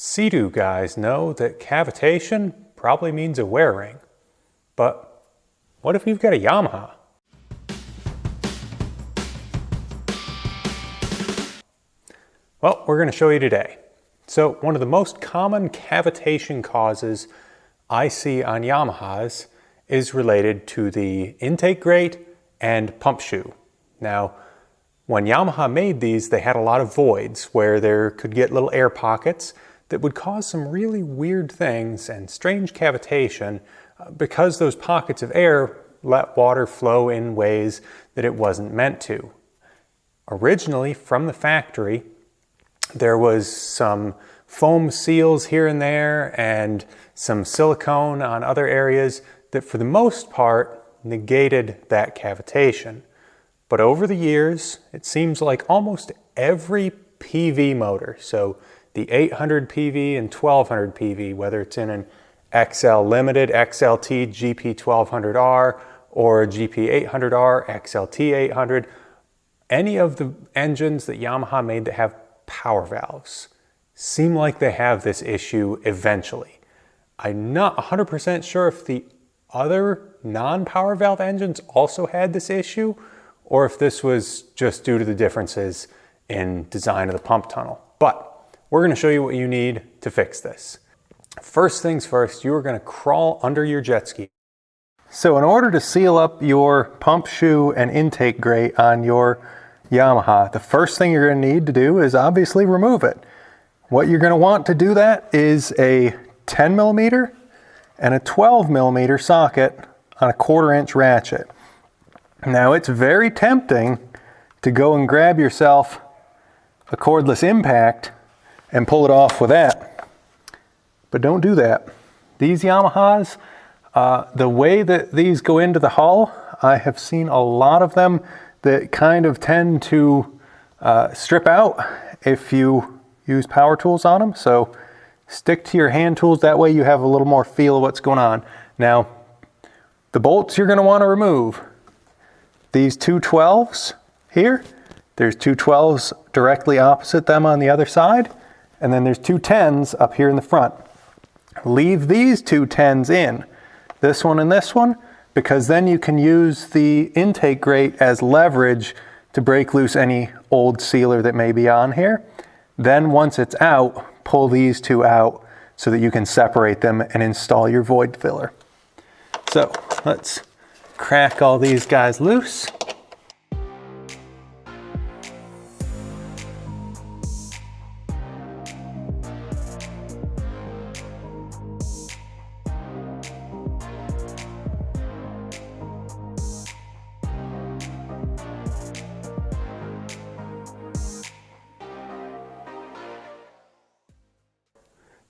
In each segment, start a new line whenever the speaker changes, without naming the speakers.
Sea-Doo guys know that cavitation probably means a wear ring, but what if you've got a Yamaha? Well, we're going to show you today. So one of the most common cavitation causes I see on Yamahas is related to the intake grate and pump shoe. Now, when Yamaha made these, they had a lot of voids where there could get little air pockets that would cause some really weird things and strange cavitation because those pockets of air let water flow in ways that it wasn't meant to. Originally, from the factory, there was some foam seals here and there and some silicone on other areas that for the most part negated that cavitation. But over the years, it seems like almost every PV motor, so the 800 PV and 1200 PV, whether it's in an XL Limited, XLT GP1200R, or GP800R, XLT 800, any of the engines that Yamaha made that have power valves seem like they have this issue eventually. I'm not 100% sure if the other non-power valve engines also had this issue, or if this was just due to the differences in design of the pump tunnel. But we're going to show you what you need to fix this. First things first, you are going to crawl under your jet ski. So in order to seal up your pump shoe and intake grate on your Yamaha, the first thing you're going to need to do is obviously remove it. What you're going to want to do that is a 10 millimeter and a 12 millimeter socket on a 1/4 inch ratchet. Now it's very tempting to go and grab yourself a cordless impact and pull it off with that. But don't do that. These Yamahas, the way that these go into the hull, I have seen a lot of them that kind of tend to strip out if you use power tools on them. So stick to your hand tools, that way you have a little more feel of what's going on. Now, the bolts you're gonna wanna remove, these two 12s here, there's two 12s directly opposite them on the other side, and then there's two 10s up here in the front. Leave these two 10s in, this one and this one, because then you can use the intake grate as leverage to break loose any old sealer that may be on here. Then once it's out, pull these two out so that you can separate them and install your void filler. So let's crack all these guys loose.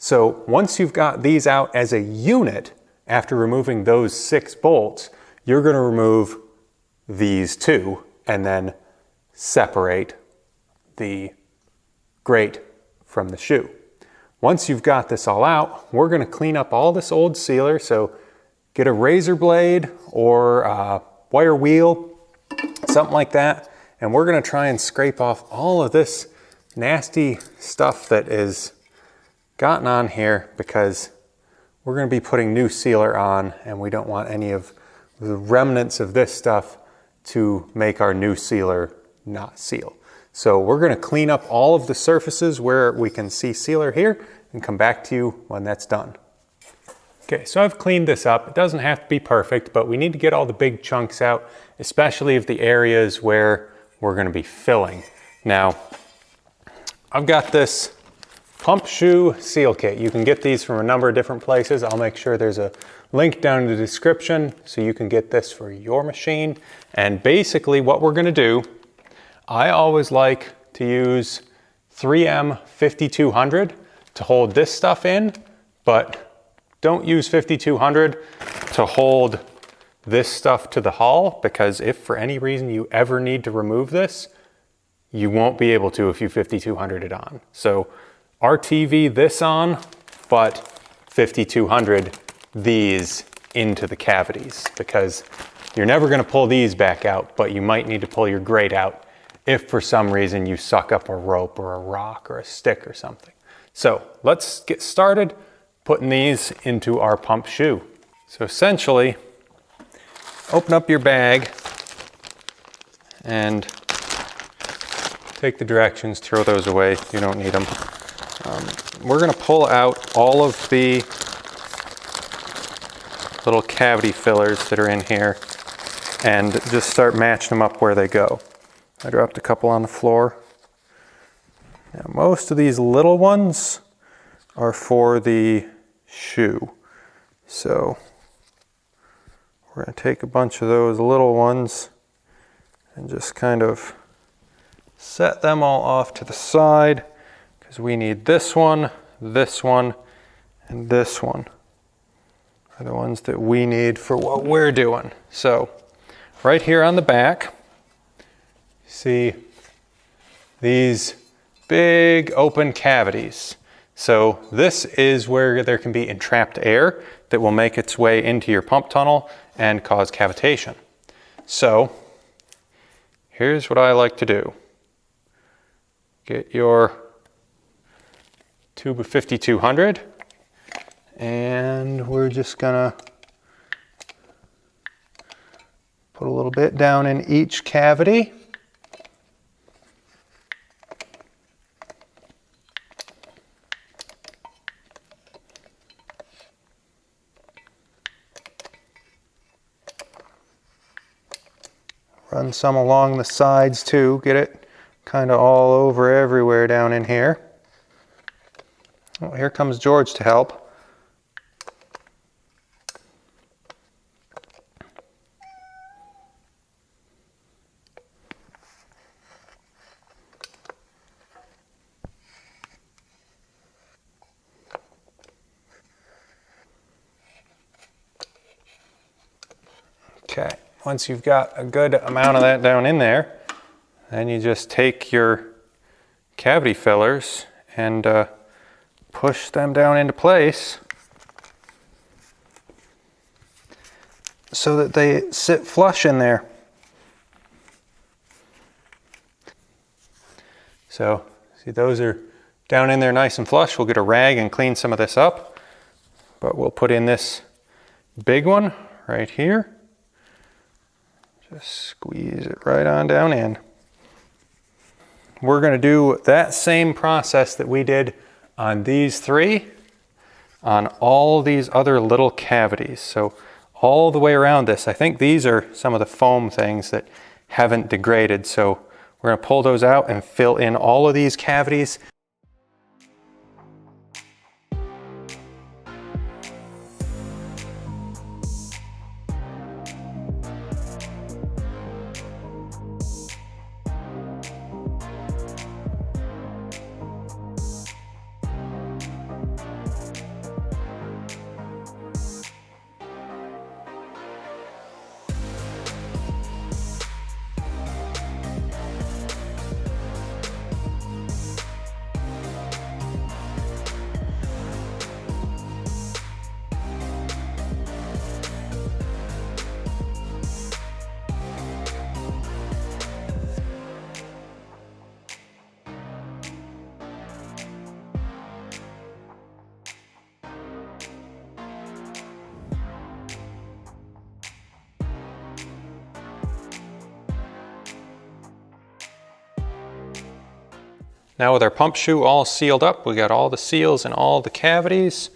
So once you've got these out as a unit, after removing those 6 bolts, you're going to remove these 2 and then separate the grate from the shoe. Once you've got this all out, we're going to clean up all this old sealer. So get a razor blade or a wire wheel, something like that, and we're going to try and scrape off all of this nasty stuff that is gotten on here, because we're going to be putting new sealer on and we don't want any of the remnants of this stuff to make our new sealer not seal. So we're going to clean up all of the surfaces where we can see sealer here and come back to you when that's done. Okay, so I've cleaned this up. It doesn't have to be perfect, but we need to get all the big chunks out, especially of the areas where we're going to be filling. Now, I've got this pump shoe seal kit. You can get these from a number of different places. I'll make sure there's a link down in the description so you can get this for your machine. And basically what we're gonna do, I always like to use 3M 5200 to hold this stuff in, but don't use 5200 to hold this stuff to the hull, because if for any reason you ever need to remove this, you won't be able to if you 5200 it on. So RTV this on, but 5200 these into the cavities, because you're never going to pull these back out, but you might need to pull your grate out if for some reason you suck up a rope or a rock or a stick or something. So let's get started putting these into our pump shoe. So essentially, open up your bag and take the directions, throw those away, you don't need them. We're gonna pull out all of the little cavity fillers that are in here and just start matching them up where they go. I dropped a couple on the floor. Now, most of these little ones are for the shoe. So we're going to take a bunch of those little ones and just kind of set them all off to the side, because we need this one, and this one are the ones that we need for what we're doing. So right here on the back, see these big open cavities. So this is where there can be entrapped air that will make its way into your pump tunnel and cause cavitation. So here's what I like to do. Get your tube of 5200 and we're just gonna put a little bit down in each cavity. Run some along the sides too, get it kind of all over everywhere down in here. Oh, here comes George to help. Okay. Once you've got a good amount of that down in there, then you just take your cavity fillers and push them down into place so that they sit flush in there. So, see, those are down in there nice and flush. We'll get a rag and clean some of this up, but we'll put in this big one right here. Just squeeze it right on down in. We're going to do that same process that we did on these three on all these other little cavities. So all the way around this, I think these are some of the foam things that haven't degraded. So we're going to pull those out and fill in all of these cavities. Now with our pump shoe all sealed up, we got all the seals and all the cavities,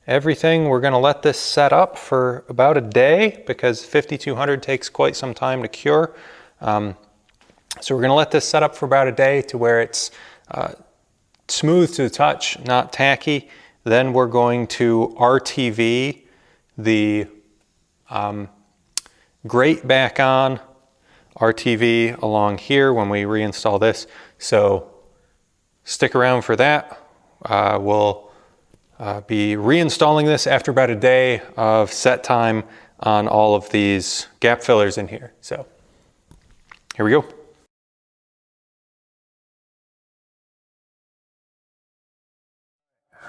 everything. We're gonna let this set up for about a day because 5200 takes quite some time to cure. So we're gonna let this set up for about a day to where it's smooth to the touch, not tacky. Then we're going to RTV the grate back on, RTV along here when we reinstall this. So stick around for that. We'll be reinstalling this after about a day of set time on all of these gap fillers in here. So here we go.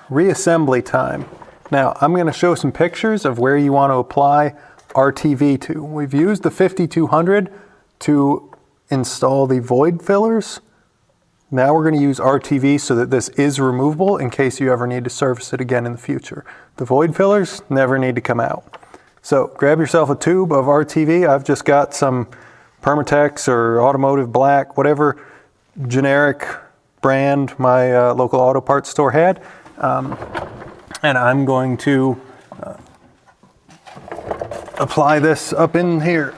Reassembly time. Now I'm going to show some pictures of where you want to apply RTV to. We've used the 5200 to install the void fillers. Now we're going to use RTV so that this is removable in case you ever need to service it again in the future. The void fillers never need to come out. So grab yourself a tube of RTV. I've just got some Permatex or Automotive Black, whatever generic brand my local auto parts store had. And I'm going to apply this up in here.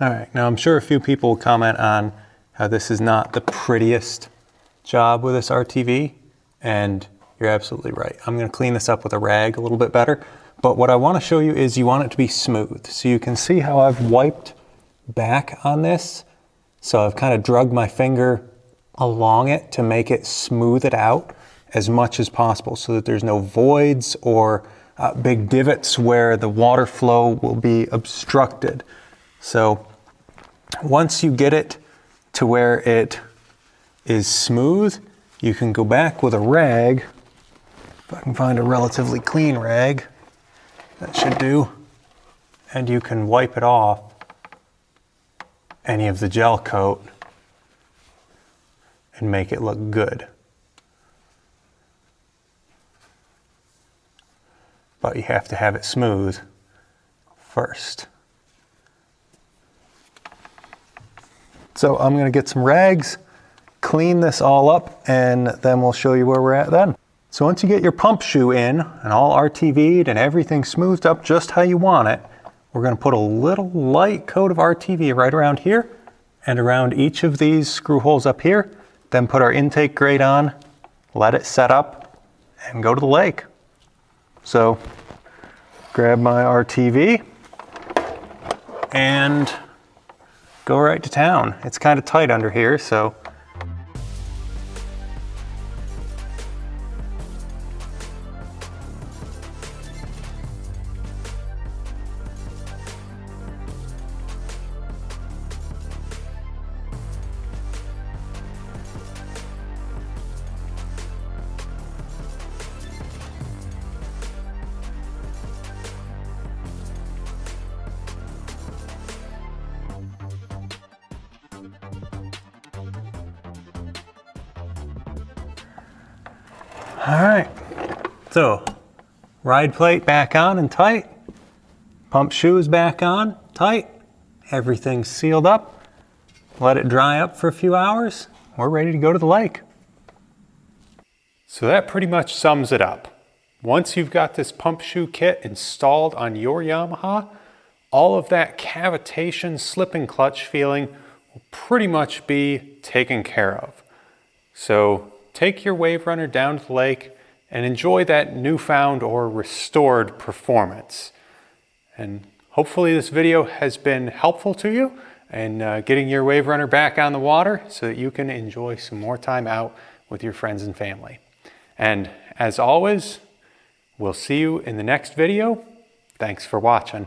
All right, now I'm sure a few people will comment on how this is not the prettiest job with this RTV, and you're absolutely right. I'm gonna clean this up with a rag a little bit better, but what I wanna show you is you want it to be smooth. So you can see how I've wiped back on this. So I've kind of drugged my finger along it to make it smooth it out as much as possible so that there's no voids or big divots where the water flow will be obstructed. So once you get it to where it is smooth, you can go back with a rag. If I can find a relatively clean rag, that should do. And you can wipe it off any of the gel coat and make it look good. But you have to have it smooth first. So I'm going to get some rags, clean this all up, and then we'll show you where we're at then. So once you get your pump shoe in and all RTV'd and everything smoothed up just how you want it, we're going to put a little light coat of RTV right around here and around each of these screw holes up here, then put our intake grate on, let it set up, and go to the lake. So grab my RTV and go right to town. It's kind of tight under here, so. All right, so ride plate back on and tight, pump shoes back on, tight, everything's sealed up, let it dry up for a few hours, we're ready to go to the lake. So that pretty much sums it up. Once you've got this pump shoe kit installed on your Yamaha, all of that cavitation slip and clutch feeling will pretty much be taken care of. So take your waverunner down to the lake and enjoy that newfound or restored performance. And hopefully this video has been helpful to you in getting your waverunner back on the water so that you can enjoy some more time out with your friends and family. And as always, we'll see you in the next video. Thanks for watching.